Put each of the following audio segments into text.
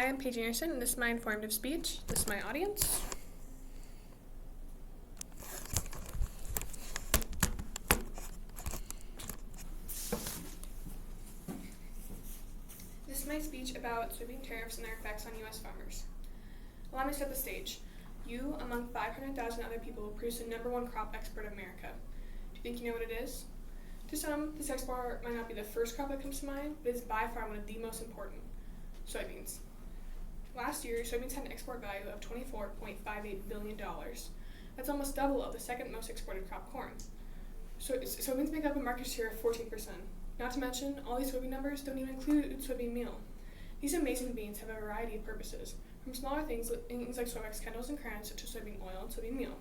am Paige Anderson, and this is my informative speech. This is my audience. This is my speech about soybean tariffs and their effects on U.S. farmers. Allow me to set the stage. You, among 500,000 other people, produce the #1 crop export of America. Do you think you know what it is? To some, this export might not be the first crop that comes to mind, but it's by far one of the most important: soybeans. Last year, soybeans had an export value of $24.58 billion. That's almost double of the second most exported crop, corn. Soybeans make up a market share of 14%. Not to mention, all these soybean numbers don't even include soybean meal. These amazing beans have a variety of purposes, from smaller things like soybex kernels and kernels to soybean oil and soybean meal.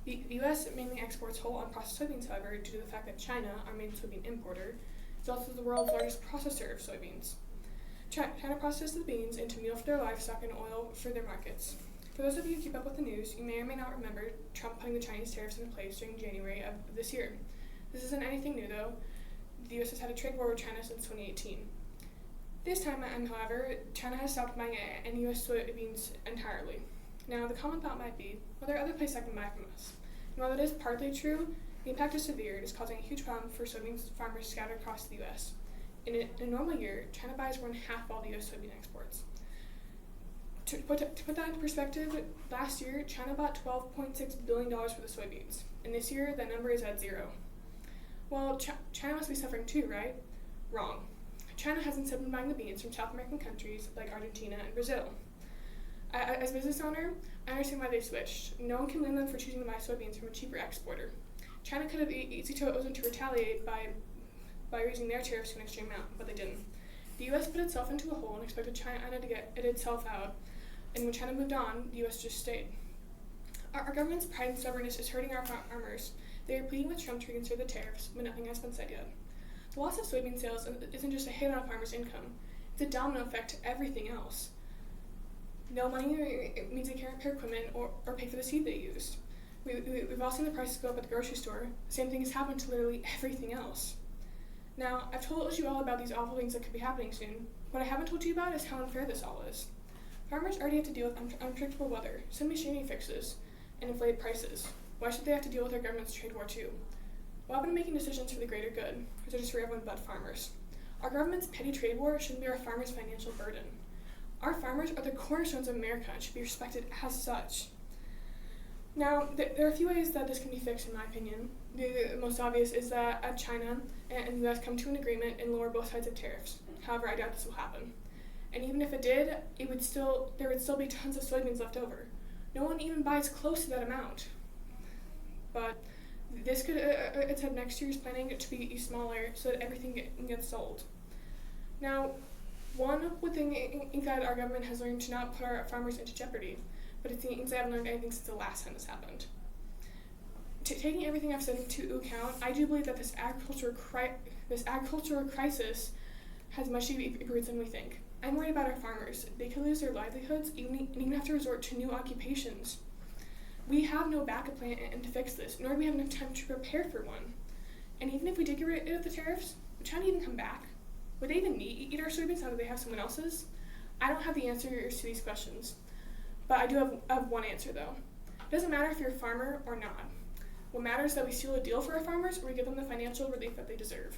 The U.S. mainly exports whole unprocessed soybeans, however, due to the fact that China, our main soybean importer, is also the world's largest processor of soybeans. China processes the beans into meal for their livestock and oil for their markets. For those of you who keep up with the news, you may or may not remember Trump putting the Chinese tariffs into place during January of this year. This isn't anything new, though. The U.S. has had a trade war with China since 2018. This time, however, China has stopped buying any U.S. soybeans entirely. Now, the common thought might be, well, there are other places that can buy from us. And while that is partly true, the impact is severe and is causing a huge problem for soybean farmers scattered across the U.S. In a normal year, China buys more than half all the U.S. soybean exports. To put that into perspective, last year, China bought $12.6 billion worth of soybeans, and this year, that number is at zero. Well, China must be suffering too, right? Wrong. China hasn't been buying the beans from South American countries like Argentina and Brazil. As a business owner, I understand why they switched. No one can blame them for choosing to buy soybeans from a cheaper exporter. China could have easily chosen to retaliate by raising their tariffs to an extreme amount, but they didn't. The U.S. put itself into a hole and expected China to get it itself out, and when China moved on, the U.S. just stayed. Our government's pride and stubbornness is hurting our farmers. They are pleading with Trump to reconsider the tariffs, but nothing has been said yet. The loss of soybean sales isn't just a hit on a farmer's income, it's a domino effect to everything else. No money means they can't repair equipment or pay for the seed they used. We've all seen the prices go up at the grocery store. The same thing has happened to literally everything else. Now, I've told you all about these awful things that could be happening soon. What I haven't told you about is how unfair this all is. Farmers already have to deal with unpredictable weather, so machinery fixes, and inflated prices. Why should they have to deal with our government's trade war too? What happened to making decisions for the greater good, or is it just for everyone but farmers? Our government's petty trade war shouldn't be our farmers' financial burden. Our farmers are the cornerstones of America and should be respected as such. Now, there are a few ways that this can be fixed, in my opinion. The most obvious is that China and the U.S. come to an agreement and lower both sides of tariffs. However, I doubt this will happen. And even if it did, there would still be tons of soybeans left over. No one even buys close to that amount. But this could attend next year's planning to be smaller so that everything gets sold. Now, one would think that our government has learned to not put our farmers into jeopardy, but it seems they haven't learned anything since the last time this happened. Taking everything I've said into account, I do believe that this agricultural crisis has much deeper roots than we think. I'm worried about our farmers. They could lose their livelihoods and even have to resort to new occupations. We have no backup plan to fix this, nor do we have enough time to prepare for one. And even if we did get rid of the tariffs, would China even come back? Would they even eat our soybeans now that they have someone else's? I don't have the answers to these questions, but I do have one answer though. It doesn't matter if you're a farmer or not. What matters is that we seal a deal for our farmers or we give them the financial relief that they deserve.